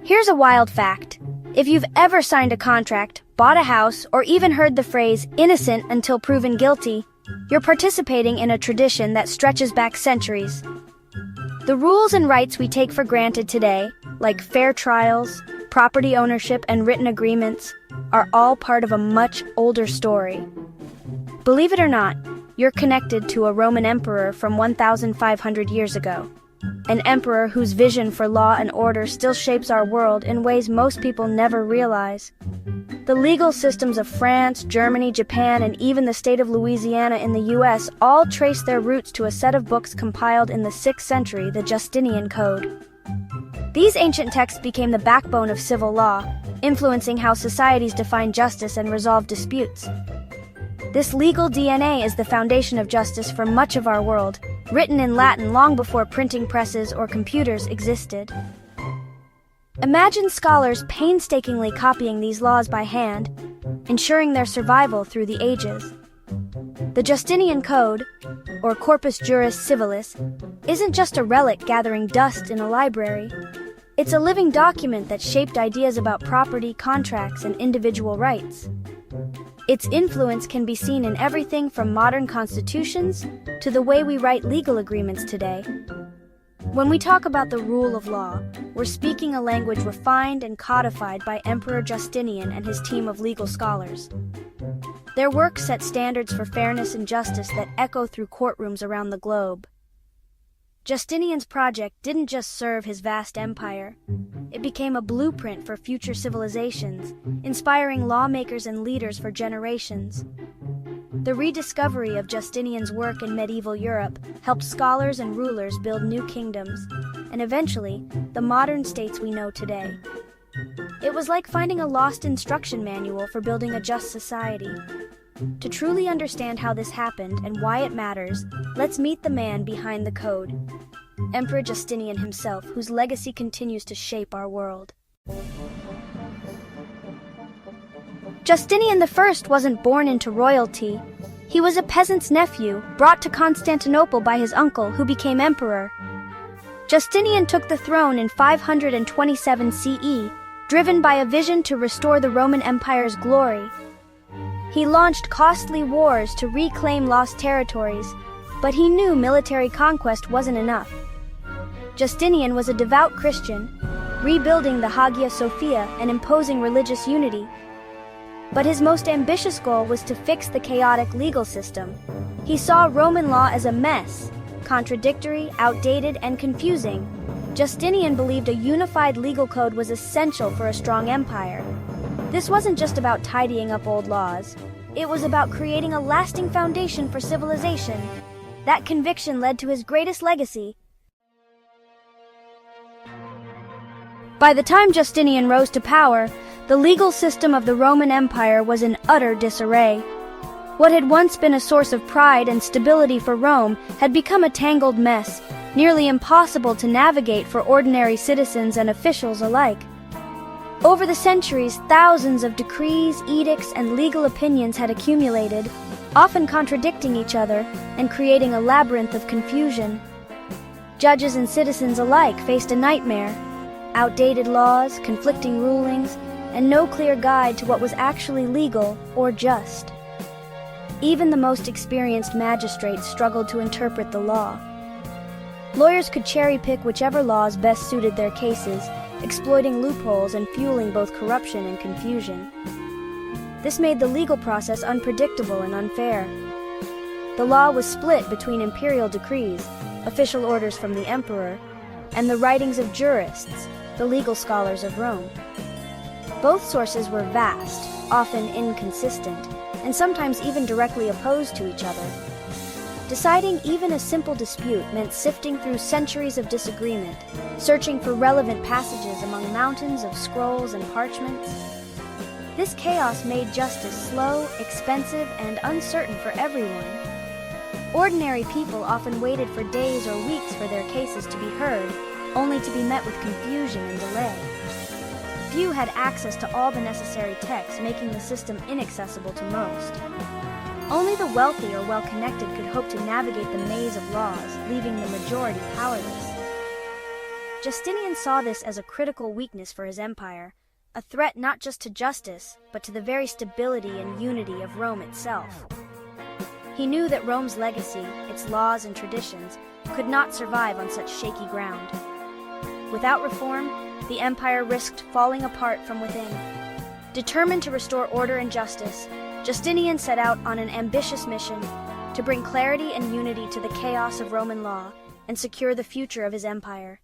Here's a wild fact. If you've ever signed a contract, bought a house, or even heard the phrase innocent until proven guilty, you're participating in a tradition that stretches back centuries. The rules and rights we take for granted today, like fair trials, property ownership, and written agreements, are all part of a much older story. Believe it or not, you're connected to a Roman emperor from 1,500 years ago. An emperor whose vision for law and order still shapes our world in ways most people never realize. The legal systems of France, Germany, Japan, and even the state of Louisiana in the US all trace their roots to a set of books compiled in the 6th century, the Justinian Code. These ancient texts became the backbone of civil law, influencing how societies define justice and resolve disputes. This legal DNA is the foundation of justice for much of our world, written in Latin long before printing presses or computers existed. Imagine scholars painstakingly copying these laws by hand, ensuring their survival through the ages. The Justinian Code, or Corpus Juris Civilis, isn't just a relic gathering dust in a library. It's a living document that shaped ideas about property, contracts, and individual rights. Its influence can be seen in everything from modern constitutions to the way we write legal agreements today. When we talk about the rule of law, we're speaking a language refined and codified by Emperor Justinian and his team of legal scholars. Their work set standards for fairness and justice that echo through courtrooms around the globe. Justinian's project didn't just serve his vast empire. It became a blueprint for future civilizations, inspiring lawmakers and leaders for generations. The rediscovery of Justinian's work in medieval Europe helped scholars and rulers build new kingdoms, and eventually, the modern states we know today. It was like finding a lost instruction manual for building a just society. To truly understand how this happened and why it matters, let's meet the man behind the code, Emperor Justinian himself, whose legacy continues to shape our world. Justinian I wasn't born into royalty. He was a peasant's nephew, brought to Constantinople by his uncle, who became emperor. Justinian took the throne in 527 CE, driven by a vision to restore the Roman Empire's glory. He launched costly wars to reclaim lost territories, but he knew military conquest wasn't enough. Justinian was a devout Christian, rebuilding the Hagia Sophia and imposing religious unity. But his most ambitious goal was to fix the chaotic legal system. He saw Roman law as a mess, contradictory, outdated, and confusing. Justinian believed a unified legal code was essential for a strong empire. This wasn't just about tidying up old laws. It was about creating a lasting foundation for civilization. That conviction led to his greatest legacy. By the time Justinian rose to power, the legal system of the Roman Empire was in utter disarray. What had once been a source of pride and stability for Rome had become a tangled mess, nearly impossible to navigate for ordinary citizens and officials alike. Over the centuries, thousands of decrees, edicts, and legal opinions had accumulated, often contradicting each other and creating a labyrinth of confusion. Judges and citizens alike faced a nightmare: outdated laws, conflicting rulings, and no clear guide to what was actually legal or just. Even the most experienced magistrates struggled to interpret the law. Lawyers could cherry-pick whichever laws best suited their cases, exploiting loopholes and fueling both corruption and confusion. This made the legal process unpredictable and unfair. The law was split between imperial decrees, official orders from the emperor, and the writings of jurists, the legal scholars of Rome. Both sources were vast, often inconsistent, and sometimes even directly opposed to each other. Deciding even a simple dispute meant sifting through centuries of disagreement, searching for relevant passages among mountains of scrolls and parchments. This chaos made justice slow, expensive, and uncertain for everyone. Ordinary people often waited for days or weeks for their cases to be heard, only to be met with confusion and delay. Few had access to all the necessary texts, making the system inaccessible to most. Only the wealthy or well-connected could hope to navigate the maze of laws, leaving the majority powerless. Justinian saw this as a critical weakness for his empire, a threat not just to justice, but to the very stability and unity of Rome itself. He knew that Rome's legacy, its laws and traditions, could not survive on such shaky ground. Without reform, the empire risked falling apart from within. Determined to restore order and justice, Justinian set out on an ambitious mission to bring clarity and unity to the chaos of Roman law and secure the future of his empire.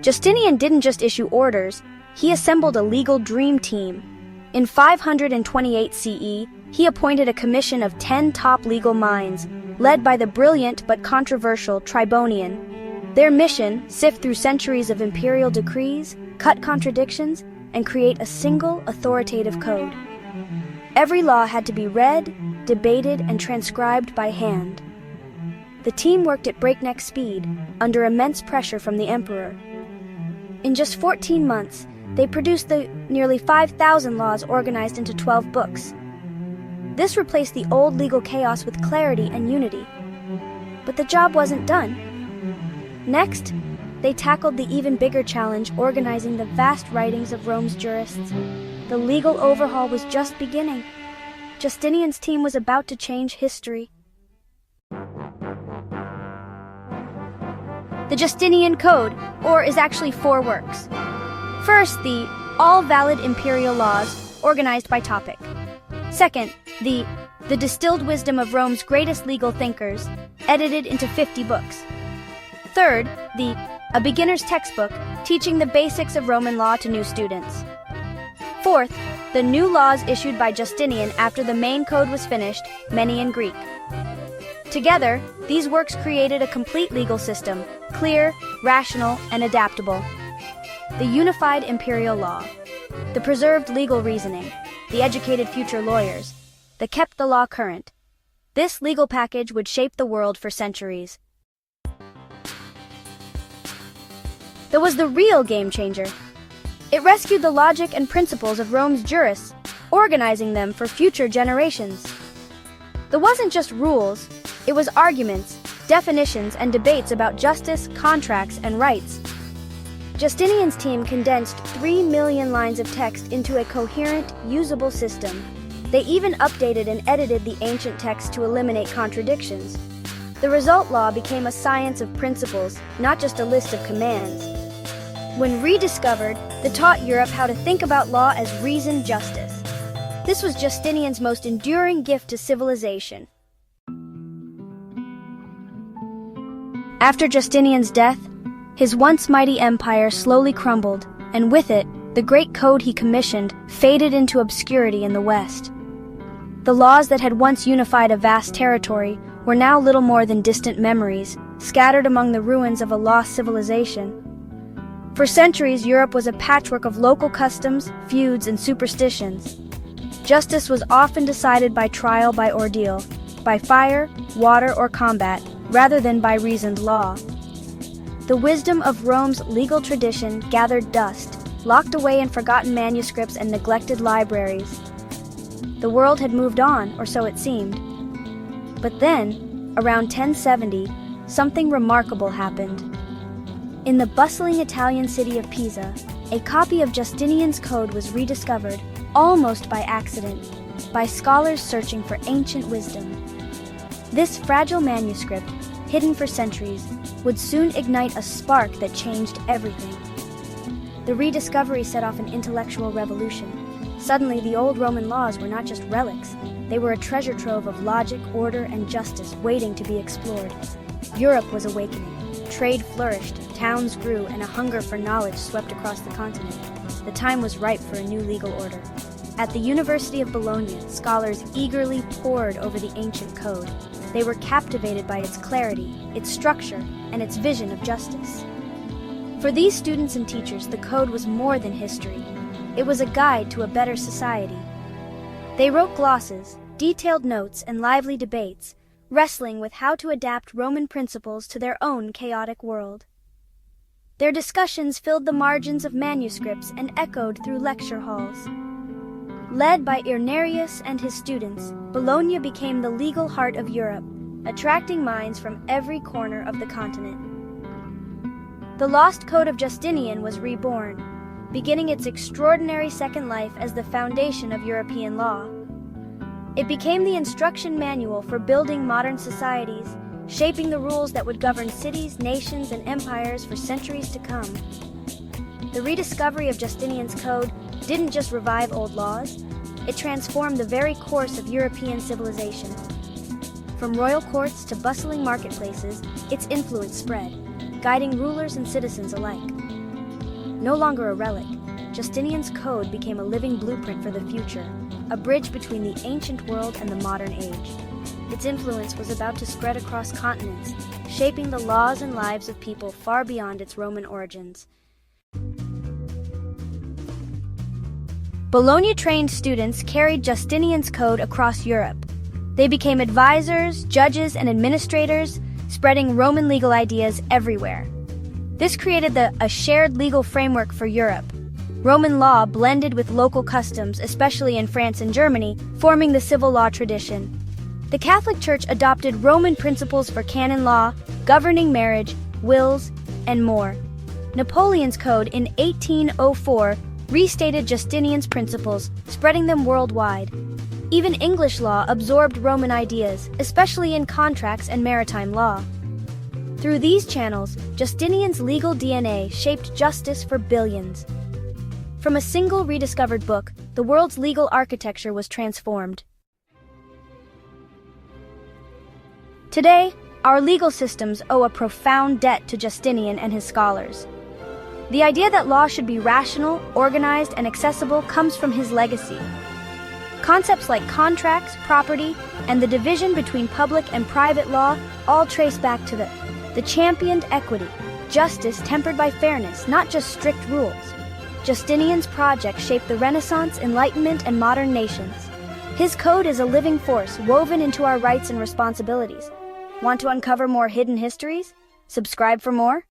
Justinian didn't just issue orders, he assembled a legal dream team. In 528 CE, he appointed a commission of 10 top legal minds, led by the brilliant but controversial Tribonian. Their mission, sift through centuries of imperial decrees, cut contradictions, and create a single authoritative code. Every law had to be read, debated, and transcribed by hand. The team worked at breakneck speed, under immense pressure from the emperor. In just 14 months, they produced the nearly 5,000 laws organized into 12 books. This replaced the old legal chaos with clarity and unity. But the job wasn't done. Next, they tackled the even bigger challenge, organizing the vast writings of Rome's jurists. The legal overhaul was just beginning. Justinian's team was about to change history. The Justinian Code, is actually 4 works. First, the all-valid imperial laws, organized by topic. Second, the distilled wisdom of Rome's greatest legal thinkers, edited into 50 books. Third, a beginner's textbook, teaching the basics of Roman law to new students. Fourth, the new laws issued by Justinian after the main code was finished, many in Greek. Together, these works created a complete legal system, clear, rational, and adaptable. The unified imperial law, the preserved legal reasoning, the educated future lawyers, the kept the law current. This legal package would shape the world for centuries. That was the real game changer. It rescued the logic and principles of Rome's jurists, organizing them for future generations. There wasn't just rules, it was arguments, definitions, and debates about justice, contracts, and rights. Justinian's team condensed 3 million lines of text into a coherent, usable system. They even updated and edited the ancient text to eliminate contradictions. The result law became a science of principles, not just a list of commands. When rediscovered, they taught Europe how to think about law as reasoned justice. This was Justinian's most enduring gift to civilization. After Justinian's death, his once mighty empire slowly crumbled, and with it, the great code he commissioned faded into obscurity in the West. The laws that had once unified a vast territory were now little more than distant memories, scattered among the ruins of a lost civilization. For centuries, Europe was a patchwork of local customs, feuds, and superstitions. Justice was often decided by trial by ordeal, by fire, water, or combat, rather than by reasoned law. The wisdom of Rome's legal tradition gathered dust, locked away in forgotten manuscripts and neglected libraries. The world had moved on, or so it seemed. But then, around 1070, something remarkable happened. In the bustling Italian city of Pisa, a copy of Justinian's Code was rediscovered, almost by accident, by scholars searching for ancient wisdom. This fragile manuscript, hidden for centuries, would soon ignite a spark that changed everything. The rediscovery set off an intellectual revolution. Suddenly, the old Roman laws were not just relics. They were a treasure trove of logic, order, and justice waiting to be explored. Europe was awakening. Trade flourished, towns grew, and a hunger for knowledge swept across the continent. The time was ripe for a new legal order. At the University of Bologna, scholars eagerly pored over the ancient code. They were captivated by its clarity, its structure, and its vision of justice. For these students and teachers, the code was more than history. It was a guide to a better society. They wrote glosses, detailed notes, and lively debates, wrestling with how to adapt Roman principles to their own chaotic world. Their discussions filled the margins of manuscripts and echoed through lecture halls. Led by Irnerius and his students, Bologna became the legal heart of Europe, attracting minds from every corner of the continent. The lost Code of Justinian was reborn, beginning its extraordinary second life as the foundation of European law. It became the instruction manual for building modern societies, shaping the rules that would govern cities, nations, and empires for centuries to come. The rediscovery of Justinian's Code didn't just revive old laws, it transformed the very course of European civilization. From royal courts to bustling marketplaces, its influence spread, guiding rulers and citizens alike. No longer a relic, Justinian's Code became a living blueprint for the future, a bridge between the ancient world and the modern age. Its influence was about to spread across continents, shaping the laws and lives of people far beyond its Roman origins. Bologna-trained students carried Justinian's Code across Europe. They became advisors, judges, and administrators, spreading Roman legal ideas everywhere. This created a shared legal framework for Europe. Roman law blended with local customs, especially in France and Germany, forming the civil law tradition. The Catholic Church adopted Roman principles for canon law, governing marriage, wills, and more. Napoleon's Code in 1804 restated Justinian's principles, spreading them worldwide. Even English law absorbed Roman ideas, especially in contracts and maritime law. Through these channels, Justinian's legal DNA shaped justice for billions. From a single rediscovered book, the world's legal architecture was transformed. Today, our legal systems owe a profound debt to Justinian and his scholars. The idea that law should be rational, organized, and accessible comes from his legacy. Concepts like contracts, property, and the division between public and private law all trace back to the championed equity, justice tempered by fairness, not just strict rules. Justinian's project shaped the Renaissance, Enlightenment, and modern nations. His code is a living force woven into our rights and responsibilities. Want to uncover more hidden histories? Subscribe for more.